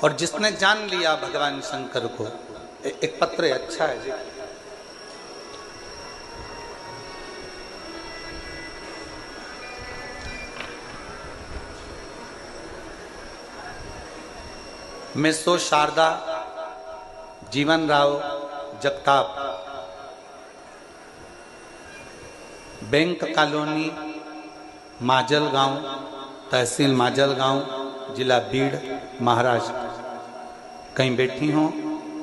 और जिसने जान लिया भगवान शंकर को, एक पत्र अच्छा है जी। मैं सो शारदा जीवन राव जगताप, बैंक कॉलोनी, माजल गांव, तहसील माजल गांव, जिला बीड़, महाराष्ट्र। कहीं बैठी हो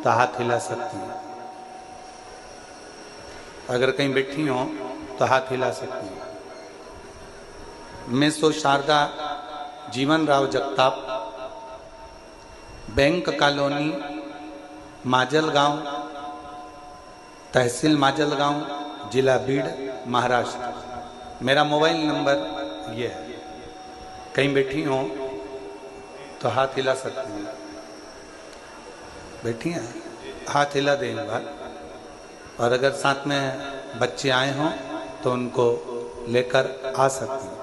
तो हाथ हिला सकती हैं। अगर कहीं बैठी हो तो हाथ हिला सकती हैं। मैं सो शारदा जीवन राव जगताप, बैंक कॉलोनी, माजल गांव, तहसील माजल गांव, जिला बीड़, महाराष्ट्र। मेरा मोबाइल नंबर ये है। कहीं बैठी हो तो हाथ हिला सकती हैं। बैठी हैं, हाथ हिला दें एक बार। और अगर साथ में बच्चे आए हों तो उनको लेकर आ सकती हैं।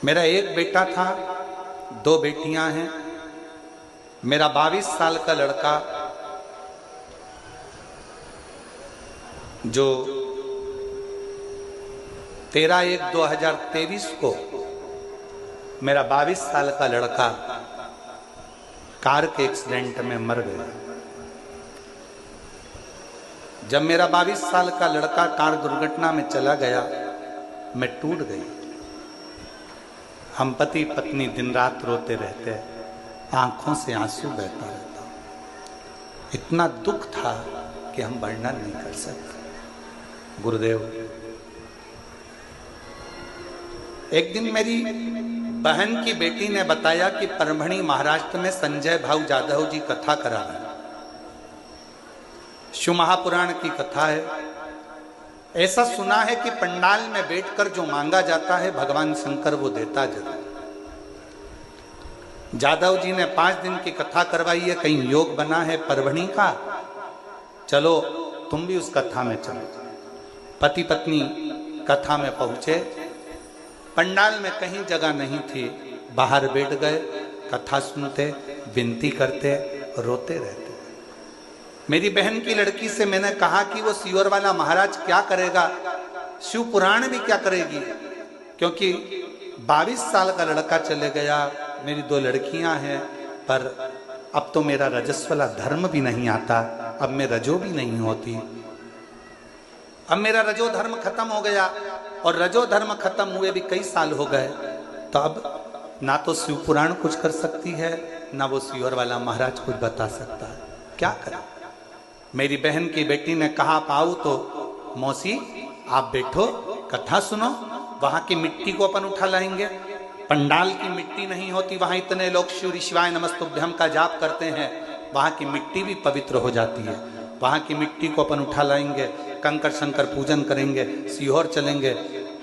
मेरा एक बेटा था, 2 बेटियां हैं। मेरा 22 साल का लड़का जो 13/1/2023 को मेरा 22 साल का लड़का कार के एक्सीडेंट में मर गया। जब मेरा 22 साल का लड़का कार दुर्घटना में चला गया, मैं टूट गई। हम पति पत्नी दिन रात रोते रहते, आंखों से आंसू बहता रहता। इतना दुख था कि हम वर्णन नहीं कर सकते। गुरुदेव, एक दिन मेरी बहन की बेटी ने बताया कि परभणी महाराष्ट्र में संजय भाऊ जाधव जी कथा करा रहे हैं। शिव महापुराण की कथा है। ऐसा सुना है कि पंडाल में बैठकर जो मांगा जाता है भगवान शंकर वो देता जरूर। जाधव जी ने 5 दिन की कथा करवाई है। कहीं योग बना है परभणी का, चलो तुम भी उस कथा में चलो। पति पत्नी कथा में पहुंचे। पंडाल में कहीं जगह नहीं थी, बाहर बैठ गए, कथा सुनते, विनती करते, रोते रहते। मेरी बहन की लड़की से मैंने कहा कि वो सीवर वाला महाराज क्या करेगा, शिव पुराण भी क्या करेगी, क्योंकि 22 साल का लड़का चले गया, मेरी 2 लड़कियां हैं, पर अब तो मेरा रजस्वला धर्म भी नहीं आता, अब मैं रजो भी नहीं होती। अब मेरा रजो धर्म खत्म हो गया, और रजो धर्म खत्म हुए भी कई साल हो गए। तो अब ना तो शिव पुराण कुछ कर सकती है, ना वो सीवर वाला महाराज कुछ बता सकता है। क्या करें? मेरी बहन की बेटी ने कहा, पाऊ तो मौसी आप बैठो, कथा सुनो, वहां की मिट्टी को अपन उठा लाएंगे। पंडाल की मिट्टी नहीं होती, वहां इतने लोग शिव शिवाय नमस्तुभ्यम का जाप करते हैं, वहां की मिट्टी भी पवित्र हो जाती है। वहां की मिट्टी को अपन उठा लाएंगे, कंकर शंकर पूजन करेंगे, सीहोर चलेंगे।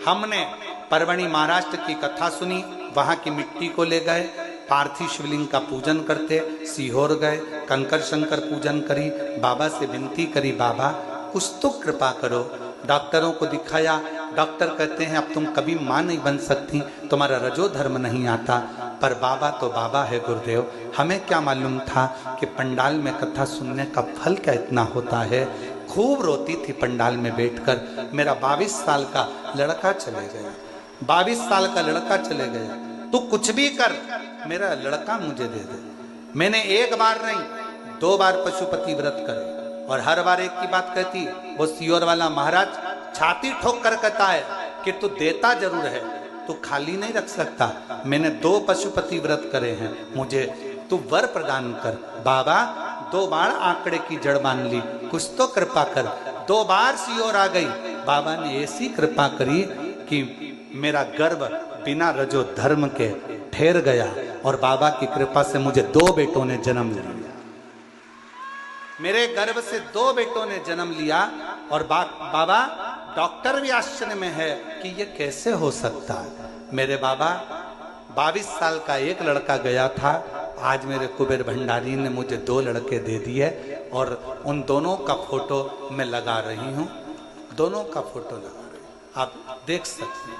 हमने परभणी महाराष्ट्र की कथा सुनी, वहां की मिट्टी को ले गए, पार्थिव शिवलिंग का पूजन करते, सीहोर गए, कंकर शंकर पूजन करी, बाबा से विनती करी, बाबा कुछ तो कृपा करो। डॉक्टरों को दिखाया, डॉक्टर कहते हैं अब तुम कभी मां नहीं बन सकती, तुम्हारा रजो धर्म नहीं आता। पर बाबा तो बाबा है गुरुदेव, हमें क्या मालूम था कि पंडाल में कथा सुनने का फल क्या इतना होता है। खूब रोती थी पंडाल में बैठकर। मेरा 22 साल का लड़का चले गया, 22 साल का लड़का चले गया। तू कुछ भी कर, मेरा लड़का मुझे दे दे। मैंने एक बार नहीं 2 बार पशुपति व्रत करे, और हर बार एक की बात कहती। वो सीहोर वाला महाराज छाती ठोक कर कहता है कि तू देता जरूर है, तू खाली नहीं रख सकता। मैंने 2 पशुपति व्रत करे हैं, मुझे तू वर प्रदान कर। बाबा 2 बार आंकड़े की जड़ बांध ली, कुछ तो कृपा कर। 2 बार सीहोर आ गई, बाबा ने ऐसी कृपा करी कि मेरा गर्भ बिना रजो धर्म के ठहर गया, और बाबा की कृपा से मुझे 2 बेटों ने जन्म लिया। मेरे गर्भ से 2 बेटों ने जन्म लिया, और बाबा डॉक्टर भी आश्चर्य में है कि ये कैसे हो सकता है। मेरे बाबा 22 साल का एक लड़का गया था, आज मेरे कुबेर भंडारी ने मुझे 2 लड़के दे दिए, और उन दोनों का फोटो मैं लगा रही हूँ, दोनों का फोटो लगा रही हूँ, आप देख सकते हैं।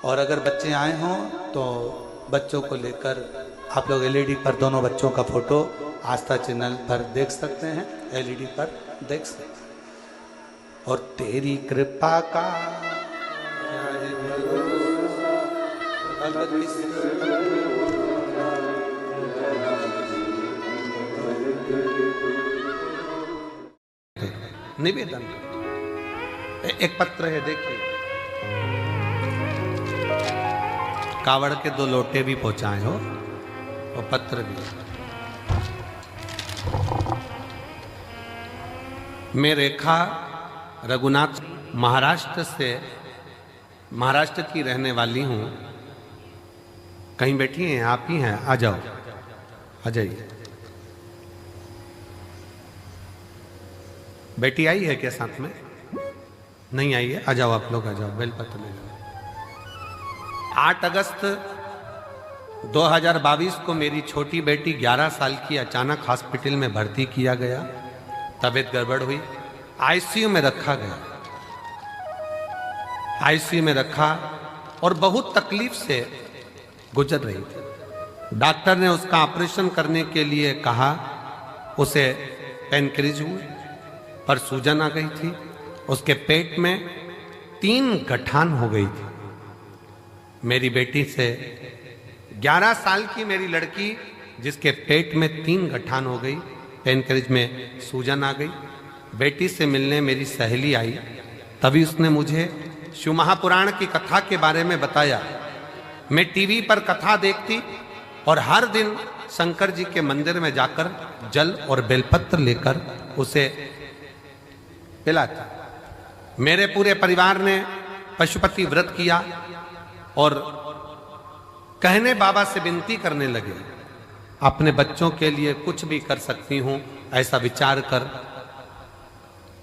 और अगर बच्चे आए हों तो बच्चों को लेकर आप लोग एलईडी पर दोनों बच्चों का फोटो आस्था चैनल पर देख सकते हैं, एलईडी पर देख सकते हैं। और तेरी कृपा का निवेदन, एक पत्र है देखिए, कावड़ के 2 लोटे भी पहुंचाए हो और पत्र भी। मैं रेखा रघुनाथ महाराष्ट्र की रहने वाली हूं। कहीं बैठी हैं? आप ही हैं? आ जाओ, आ जाइए। बेटी आई है क्या साथ में? नहीं आई है? आ जाओ आप लोग, आ जाओ, बेलपत्र ले जाओ। 8 अगस्त 2022 को मेरी छोटी बेटी 11 साल की अचानक हॉस्पिटल में भर्ती किया गया। तबीयत गड़बड़ हुई, आईसीयू में रखा गया। आईसीयू में रखा और बहुत तकलीफ से गुजर रही थी। डॉक्टर ने उसका ऑपरेशन करने के लिए कहा। उसे पेनक्रिज हुई पर सूजन आ गई थी। उसके पेट में 3 गठान हो गई थी। मेरी बेटी से 11 साल की मेरी लड़की जिसके पेट में 3 गठान हो गई, पेनक्रिज में सूजन आ गई। बेटी से मिलने मेरी सहेली आई, तभी उसने मुझे शिव महापुराण की कथा के बारे में बताया। मैं टीवी पर कथा देखती और हर दिन शंकर जी के मंदिर में जाकर जल और बेलपत्र लेकर उसे पिलाती। मेरे पूरे परिवार ने पशुपति व्रत किया और कहने बाबा से विनती करने लगे, अपने बच्चों के लिए कुछ भी कर सकती हूं, ऐसा विचार कर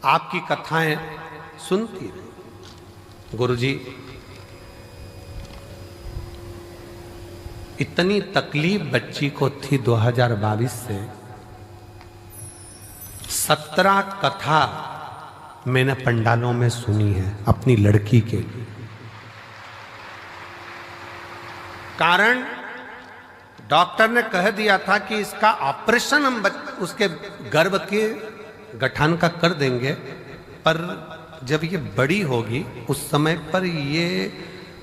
आपकी कथाएं सुनती रही। गुरुजी, इतनी तकलीफ बच्ची को थी 2022 से। 17 कथा मैंने पंडालों में सुनी है अपनी लड़की के लिए। कारण डॉक्टर ने कह दिया था कि इसका ऑपरेशन हम उसके गर्भ के गठान का कर देंगे, पर जब ये बड़ी होगी उस समय पर ये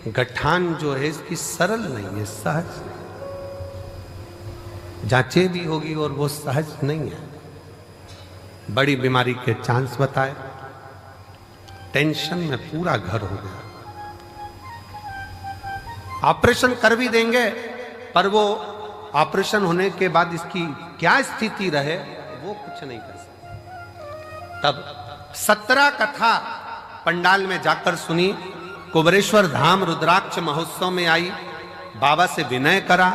गठान जो है इसकी सरल नहीं है, सहज जांचे भी होगी और वो सहज नहीं है। बड़ी बीमारी के चांस बताए। टेंशन में पूरा घर हो गया। ऑपरेशन कर भी देंगे पर वो ऑपरेशन होने के बाद इसकी क्या स्थिति रहे वो कुछ नहीं कर सकते। तब 17 कथा पंडाल में जाकर सुनी। कुबरेश्वर धाम रुद्राक्ष महोत्सव में आई, बाबा से विनय करा।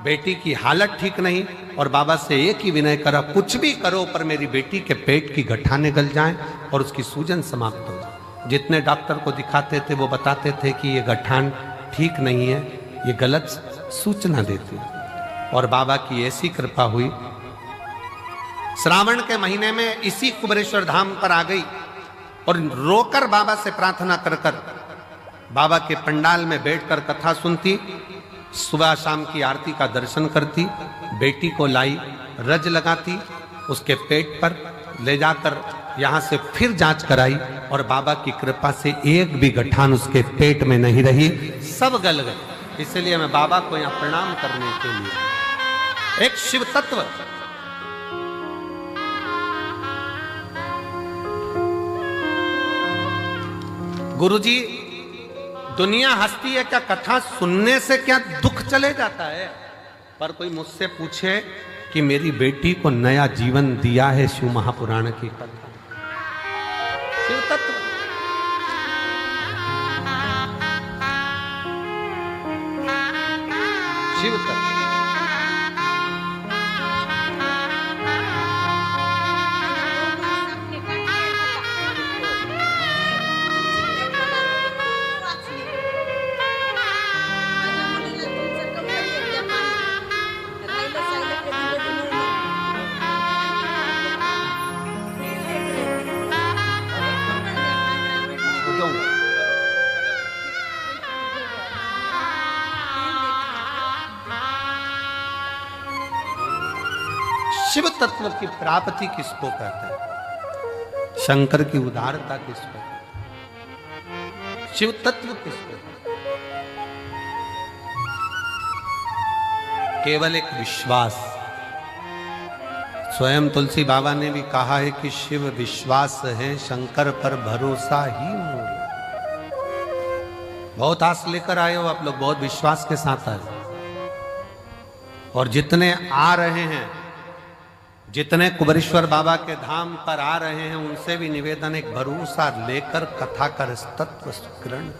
बेटी की हालत ठीक नहीं और बाबा से एक ही विनय करा, कुछ भी करो पर मेरी बेटी के पेट की गठाने गल जाएं और उसकी सूजन समाप्त हो जाए। जितने डॉक्टर को दिखाते थे वो बताते थे कि ये गठान ठीक नहीं है, ये गलत सूचना देती है। और बाबा की ऐसी कृपा हुई, श्रावण के महीने में इसी कुबरेश्वर धाम पर आ गई और रोकर बाबा से प्रार्थना कर कर बाबा के पंडाल में बैठकर कथा सुनती। सुबह शाम की आरती का दर्शन करती। बेटी को लाई, रज लगाती, उसके पेट पर ले जाकर यहाँ से फिर जांच कराई और बाबा की कृपा से एक भी गठान उसके पेट में नहीं रही, सब गल गए। इसलिए मैं बाबा को यहाँ प्रणाम करने के लिए, एक शिव तत्व गुरुजी, दुनिया हंसती है क्या कथा सुनने से क्या दुख चले जाता है? पर कोई मुझसे पूछे कि मेरी बेटी को नया जीवन दिया है शिव महापुराण की कथा। शिव तत्व शिव तत्व शिव तत्व की प्राप्ति किसको कहते हैं? शंकर की उदारता किसको कहते हैं? शिव तत्व किसको कहते हैं? केवल एक विश्वास। स्वयं तुलसी बाबा ने भी कहा है कि शिव विश्वास है, शंकर पर भरोसा ही मूल। बहुत आस लेकर आए हो आप लोग, बहुत विश्वास के साथ आए हो। और जितने आ रहे हैं, जितने कुबेरेश्वर बाबा के धाम पर आ रहे हैं, उनसे भी निवेदन, एक भरोसा लेकर कथा कर तत्व ग्रहण।